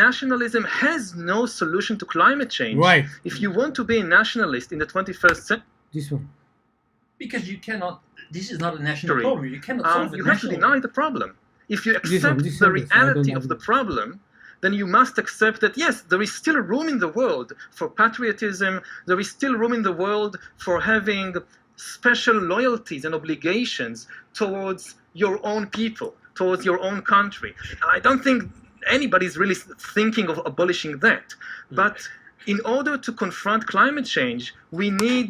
nationalism has no solution to climate change. Right. If you want to be a nationalist in the 21st century, This one. Because you cannot. This is not a national problem. You cannot solve it. you have to deny the problem. If you This one, accept this the one, yes, I reality don't of the agree. problem, then you must accept that, yes, there is still room in the world for patriotism. There is still room in the world for having special loyalties and obligations towards your own people, towards your own country. I don't think anybody's really thinking of abolishing that. But in order to confront climate change, we need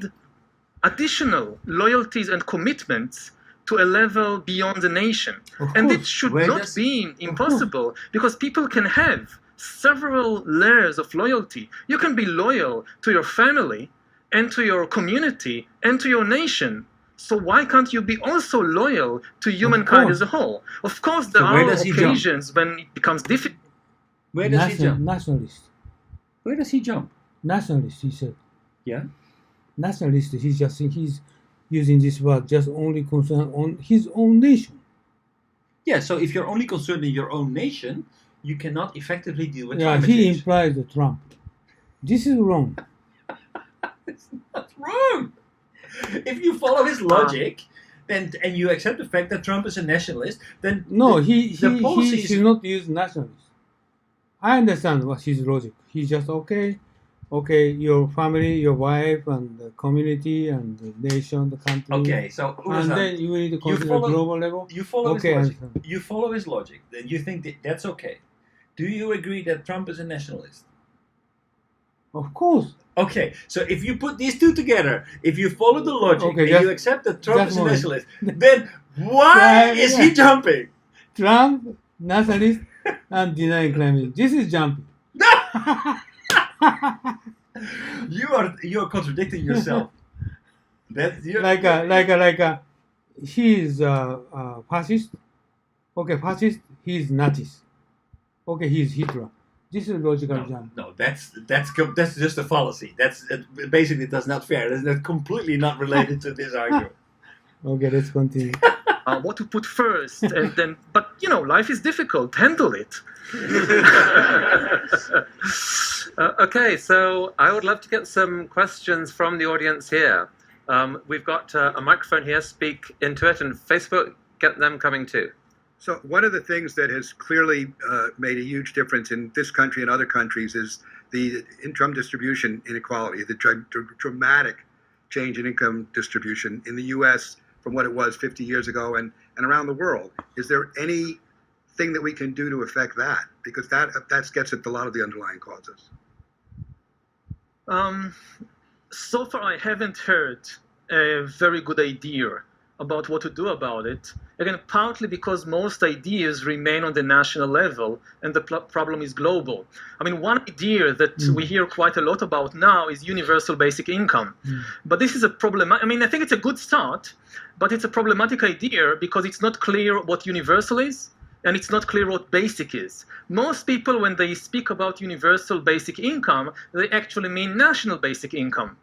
additional loyalties and commitments to a level beyond the nation. And it should not be impossible, because people can have several layers of loyalty. You can be loyal to your family and to your community and to your nation. So why can't you be also loyal to humankind as a whole? Of course, there are occasions when it becomes difficult. Where does he jump? Nationalist. Where does he jump? Nationalist, he said. Yeah. Nationalist, he's using this word just only concerned on his own nation. Yeah, so if you're only concerned in your own nation, you cannot effectively deal with Yeah, climate he change. implies the Trump. This is wrong. It's not wrong. If you follow his logic, then and you accept the fact that Trump is a nationalist, then No, the he policies. should not use nationalist. I understand what his logic. He's just okay, your family, your wife, and the community, and the nation, the country. Okay, so and then you need to consider follow- global level. you follow Okay, I his logic. understand. You follow his logic. Then you think that's okay. Do you agree that Trump is a nationalist? Of course. Okay, so if you put these two together, if you follow the logic Okay, and you accept that Trump just is a one. nationalist, then why is he jumping? Trump, nationalist, and denying climate change. This is jumping. You are contradicting yourself. That's he is fascist. Okay, fascist. He is Nazis. Okay, he is Hitler. This is logical jump. No, that's just a fallacy. It basically that's not fair. That's completely not related to this argument. Okay, let's continue. What to put first, and then, but you know, life is difficult. Handle it. Okay, so I would love to get some questions from the audience here. We've got a microphone here. Speak into it, and Facebook, get them coming too. So one of the things that has clearly made a huge difference in this country and other countries is the income distribution inequality, the dramatic change in income distribution in the U.S. from what it was 50 years ago and around the world. Is there anything that we can do to affect that? Because that gets at a lot of the underlying causes. So far, I haven't heard a very good idea about what to do about it. Again, partly because most ideas remain on the national level and the problem is global. I mean, one idea that we hear quite a lot about now is universal basic income. But this is a problem. I mean, I think it's a good start, but it's a problematic idea because it's not clear what universal is and it's not clear what basic is. Most people, when they speak about universal basic income, they actually mean national basic income.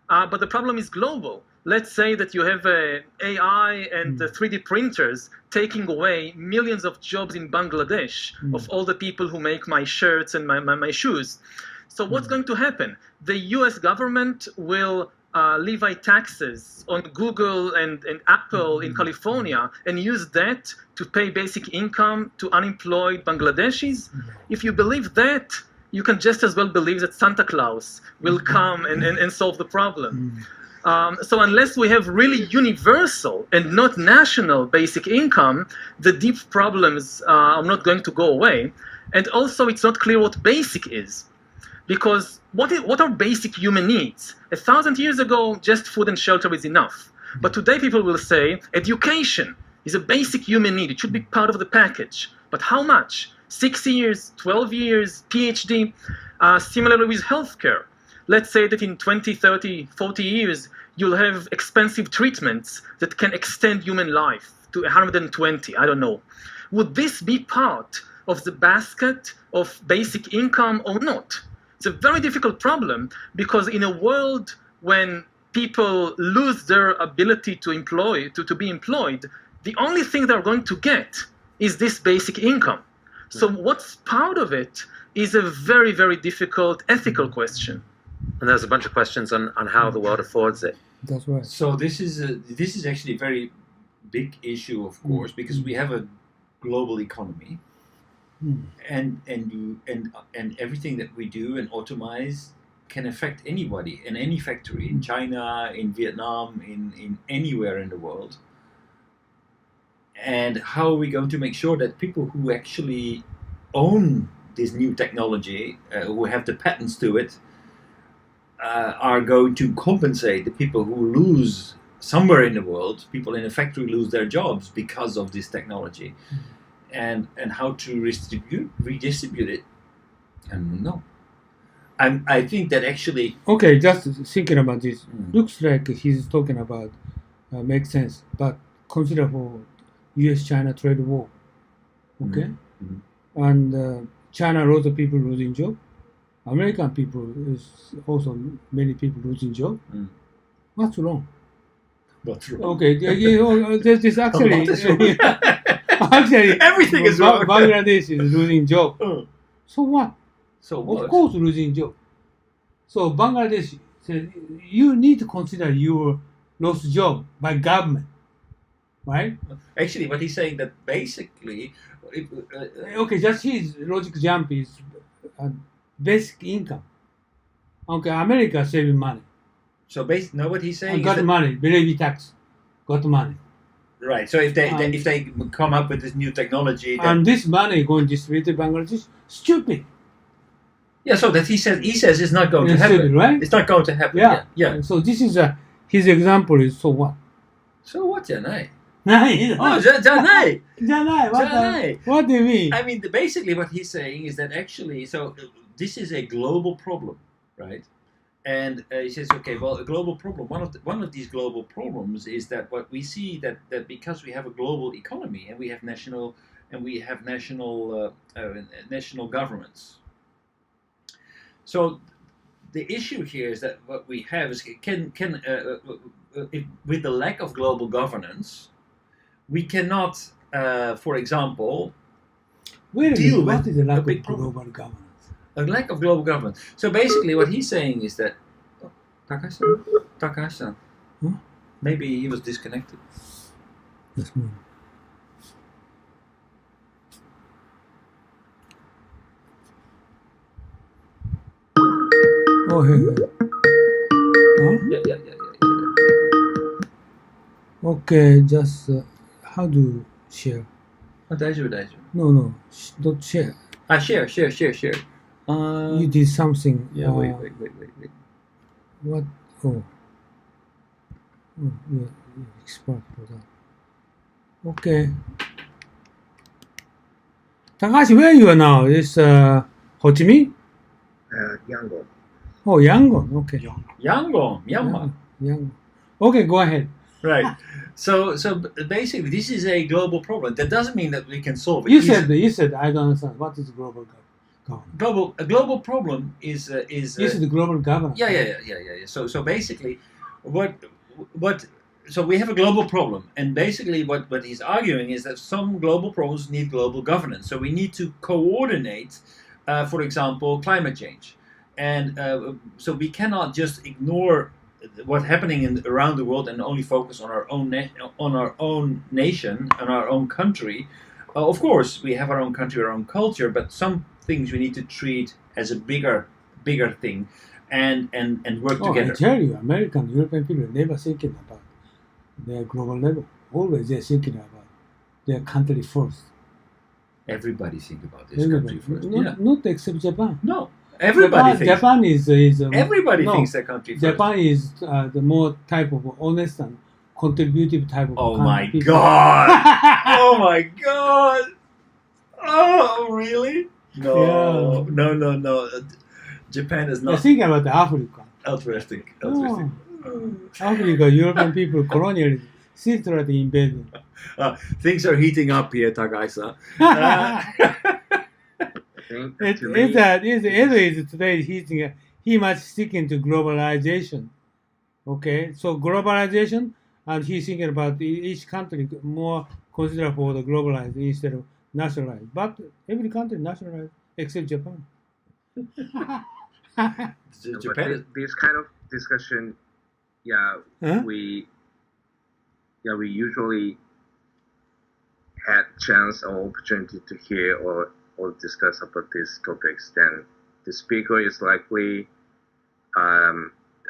But the problem is global. Let's say that you have AI and 3D printers taking away millions of jobs in Bangladesh of all the people who make my shirts and my shoes. So what's going to happen? The US government will levy taxes on Google and Apple in California and use that to pay basic income to unemployed Bangladeshis. If you believe that, you can just as well believe that Santa Claus will come and solve the problem. So unless we have really universal and not national basic income, the deep problems are not going to go away. And also, it's not clear what basic is. Because what are basic human needs? 1,000 years ago, just food and shelter is enough. But today people will say education is a basic human need. It should be part of the package. But how much? 6 years, 12 years, PhD. Similarly with healthcare. Let's say that in 20, 30, 40 years, you'll have expensive treatments that can extend human life to 120, I don't know. Would this be part of the basket of basic income or not? It's a very difficult problem because in a world when people lose their ability to be employed, the only thing they're going to get is this basic income. So what's part of it is a very, very difficult ethical question. And there's a bunch of questions on how the world affords it. That's right. So this is actually a very big issue, of course, because we have a global economy, and everything that we do and automate can affect anybody in any factory in China, in Vietnam, in anywhere in the world. And how are we going to make sure that people who actually own this new technology, who have the patents to it, are going to compensate the people who lose somewhere in the world, people in a factory lose their jobs because of this technology, and how to redistribute it? I don't know. I think that actually. Okay, just thinking about this, looks like he's talking about makes sense, but consider for U.S.-China trade war, okay, and China, lots of people losing job. American people is also many people losing job. What's wrong? What's wrong? Okay, this actually, What is wrong? actually Everything is wrong. Bangladesh is losing job. Mm. So what? So Of what? course, losing job. So Bangladesh says you need to consider your lost job by government, right? Actually, what he's saying that basically, Okay, just his logic jump is basic income. Okay, America saving money. so basically, no, what he's saying is Got that, money, levy tax, got money. right. So if they come up with this new technology, then, And this money going distributed to Bangladesh, stupid. yeah. So that he says it's not going to It's happen, stupid, right? It's not going to happen. Yeah. Yeah. So this is his example is so what? So what, Janai? No, Oh, Janai. Janai, Janai. what do you mean? I mean, basically, what he's saying is that actually, so this is a global problem, right? And he says, okay, well, a global problem. One of these global problems is that what we see that because we have a global economy and we have national national governments. So the issue here is that what we have is with the lack of global governance, we cannot, for example, Wait a deal minute, what with is the lack a big of problem. global governance? A lack of global governance. So basically, what he's saying is that Takahashi-san, Huh? maybe he was disconnected. Yes, ma'am. Oh, hey. Huh? Yeah. Okay, just how do you share? 大丈夫。 No, don't share. Share. You did something. Yeah, wait. What? Oh, you're expert for that. Okay. Takahashi, where you are now? Is Ho Chi Minh? Yangon. Oh, Yangon. Okay. Yangon, Myanmar. Yangon. Okay, go ahead. Right. So basically, this is a global problem. That doesn't mean that we can solve it. You said I don't understand. What is global government? A global problem is This is the global governance. Yeah. So basically, so we have a global problem, and basically what he's arguing is that some global problems need global governance. So we need to coordinate, for example, climate change, and so we cannot just ignore what's happening around the world and only focus on our own nation, on our own country. Of course, we have our own country, our own culture, but some things we need to treat as a bigger thing, and work together. I tell you, American, European people never thinking about their global level. Always they're thinking about their country first. Everybody think about this country first. Not except Japan. No, everybody thinks. Japan is Everybody no, thinks their country first. Japan is the more type of honest and contributive type of Oh my people. god! Oh my god! Oh really? No. Japan is They're not thinking about Africa. altruistic. No. Africa, European people, colonialism, secret invasion. Things are heating up here, Takaisa. Edward today he much sticking to globalization. Okay, so globalization, and he's thinking about each country more consider for the globalized instead of nationalized, but every country nationalized except Japan. Japan is, But this kind of discussion, Huh? we usually had chance or opportunity to hear or discuss about these topics. Then the speaker is likely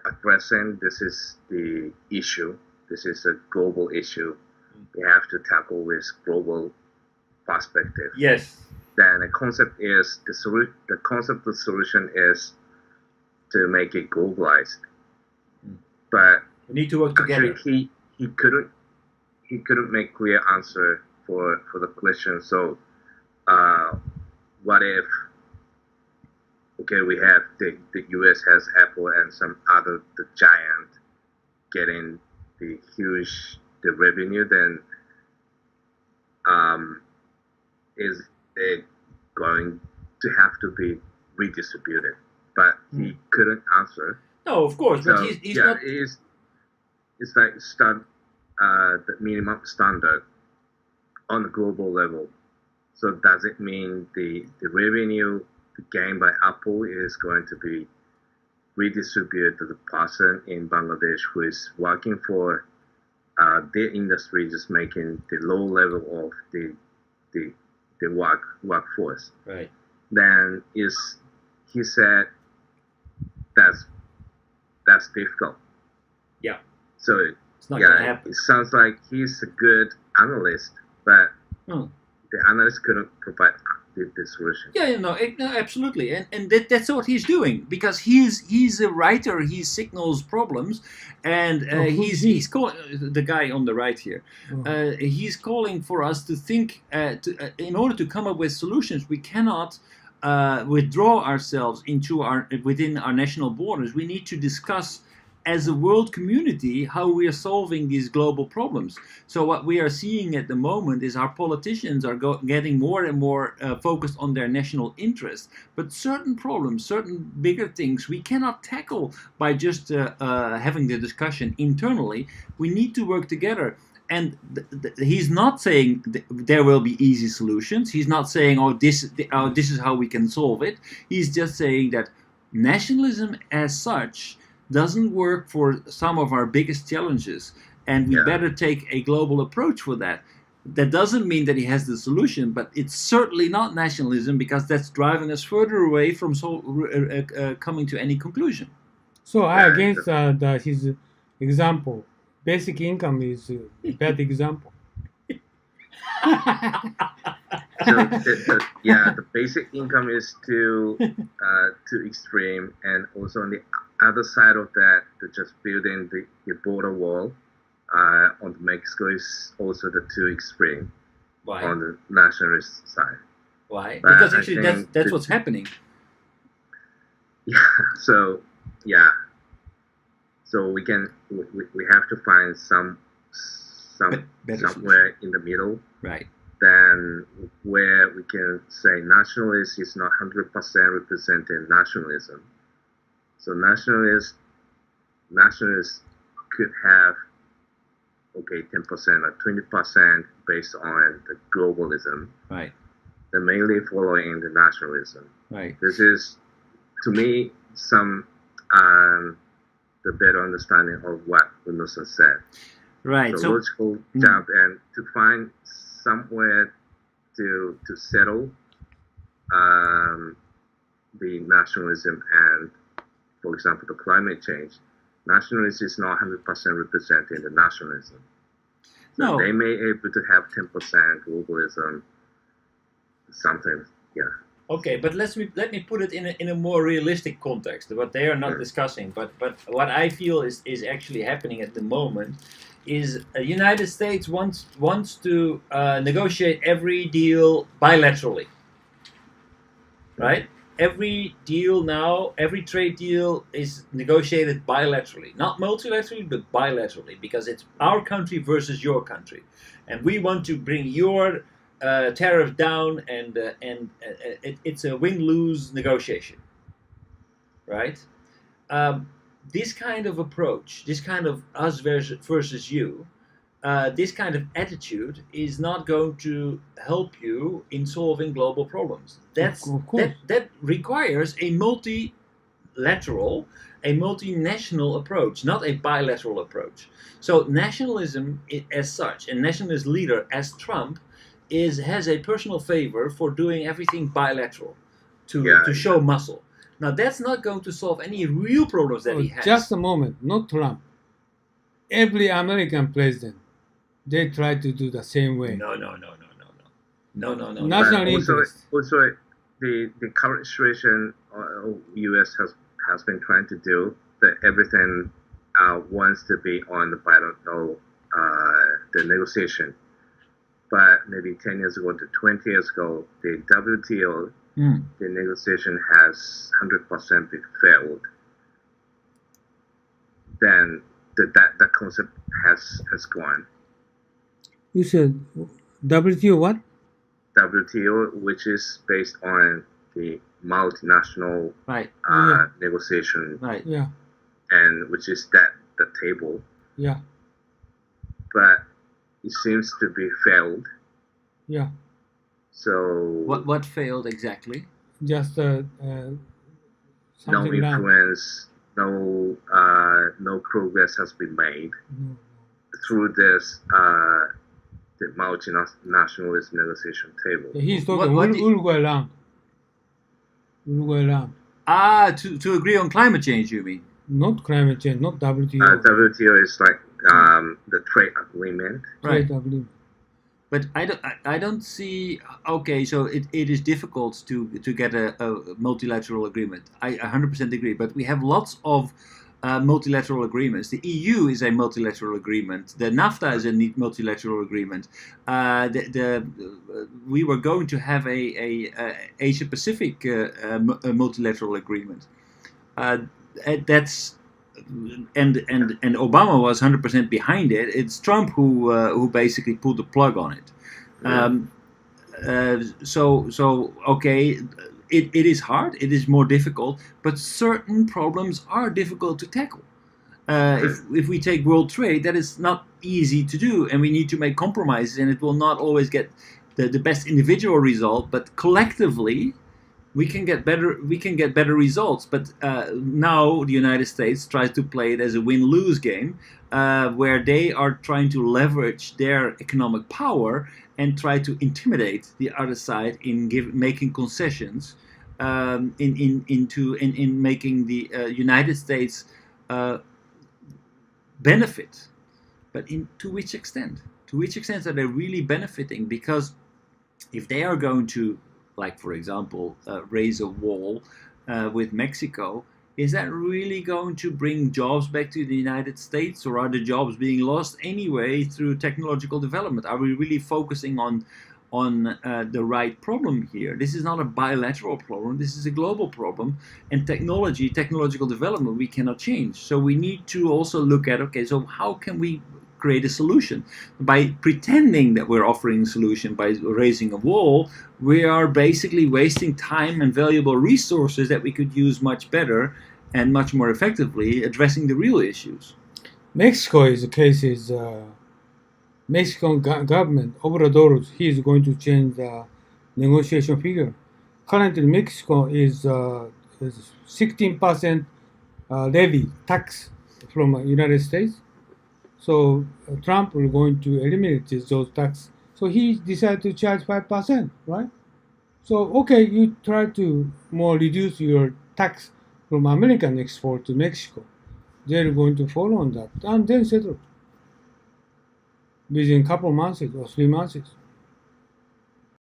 addressing this is the issue. This is a global issue. We have to tackle with global perspective. yes. Then the concept is the concept of solution is to make it globalized. But We need to work together. actually he couldn't make clear answer for the question. So what if we have the US has Apple and some other the giant getting the huge the revenue, then is it going to have to be redistributed? But he couldn't answer. No, of course, but So he's not. it's like the minimum standard on the global level. So does it mean the revenue gained by Apple is going to be redistributed to the person in Bangladesh who is working for their industry, just making the low level of the workforce? Right. Then he said that's difficult. Yeah. So It's not going to happen. it sounds like he's a good analyst, but Hmm. the analyst couldn't provide the solution. Yeah, no, absolutely, and that's what he's doing, because he's a writer. He signals problems, and who's he? he's calling the guy on the right here. He's calling for us to think. In order to come up with solutions, we cannot withdraw ourselves within our national borders. We need to discuss as a world community how we are solving these global problems. So what we are seeing at the moment is our politicians are getting more and more focused on their national interests. But certain problems, certain bigger things, we cannot tackle by just having the discussion internally. We need to work together. And he's not saying there will be easy solutions. He's not saying, this is how we can solve it. He's just saying that nationalism as such doesn't work for some of our biggest challenges, and we better take a global approach for that. That doesn't mean that he has the solution, but it's certainly not nationalism, because that's driving us further away from coming to any conclusion. So I against his example. Basic income is a bad example. So the basic income is too extreme, and also on the other side of that, just building the border wall on Mexico is also the too extreme. Why? On the nationalist side. Why? But Because I actually think that's what's happening. So we have to find Better somewhere in the middle. Right. Then where we can say nationalist is not 100% representing nationalism. So nationalists could have 10% or 20% based on the globalism. Right. They're mainly following the nationalism. Right. This is, to me, the better understanding of what Wilson said. Right. The So logical jump, and to find somewhere to settle the nationalism and, for example, the climate change. Nationalism is not 100% representing the nationalism. So No. they may able to have 10% globalism, something, okay, but let me put it in a more realistic context, what they are not discussing. But what I feel is actually happening at the moment is the United States wants to negotiate every deal bilaterally, right? Every deal now, every trade deal is negotiated bilaterally, not multilaterally, but bilaterally, because it's our country versus your country, and we want to bring your tariff down, and it's a win-lose negotiation, right? This kind of approach, this kind of us versus you, this kind of attitude is not going to help you in solving global problems. Of course. That requires a multilateral, a multinational approach, not a bilateral approach. So nationalism as such, and nationalist leader as Trump, has a personal favor for doing everything bilateral to show muscle. Now that's not going to solve any real problems that he has. Just a moment, not Trump. Every American president, they try to do the same way. No. National interest. Also, the current situation U.S. has been trying to do that everything wants to be on the bilateral the negotiation. But maybe 10 years ago to 20 years ago, the WTO, the negotiation has 100% been failed. Then that concept has gone. You said WTO what? WTO, which is based on the multinational negotiation, Right. Yeah. and which is the table. Yeah. But it seems to be failed. Yeah. So What failed exactly? Just no something wrong. influence, no progress has been made No. through this the multinationalist negotiation table. He's talking What do you- Uruguay round. Uruguay round. To agree on climate change, you mean? Not climate change, not WTO. WTO is like the trade agreement. Right. Trade agreement. But I don't see. Okay, so it is difficult to get a multilateral agreement. I 100% agree. But we have lots of multilateral agreements. The EU is a multilateral agreement. The NAFTA is a multilateral agreement. We were going to have a Asia Pacific multilateral agreement. That's. And Obama was 100% behind it. It's Trump who basically pulled the plug on it. So okay, it is hard. It is more difficult, but certain problems are difficult to tackle. If we take world trade, that is not easy to do, and we need to make compromises, and it will not always get the best individual result, but collectively. We can get better results, but now the United States tries to play it as a win-lose game, where they are trying to leverage their economic power and try to intimidate the other side in making concessions, in making the United States benefit. But to which extent? To which extent are they really benefiting? Because if they are going to, like for example, raise a wall with Mexico, is that really going to bring jobs back to the United States, or are the jobs being lost anyway through technological development? Are we really focusing on the right problem here? This is not a bilateral problem. This is a global problem, and technological development, we cannot change. So we need to also look at, okay, so how can we create a solution? By pretending that we're offering a solution by raising a wall, we are basically wasting time and valuable resources that we could use much better and much more effectively addressing the real issues. Mexico is the case is Mexican government Obrador, he is going to change the negotiation figure. Currently, Mexico is 16% levy tax from United States. So Trump is going to eliminate those taxes. So he decided to charge 5%, right? So okay, you try to more reduce your tax from American export to Mexico. They're going to follow on that and then settle within a couple of months or 3 months.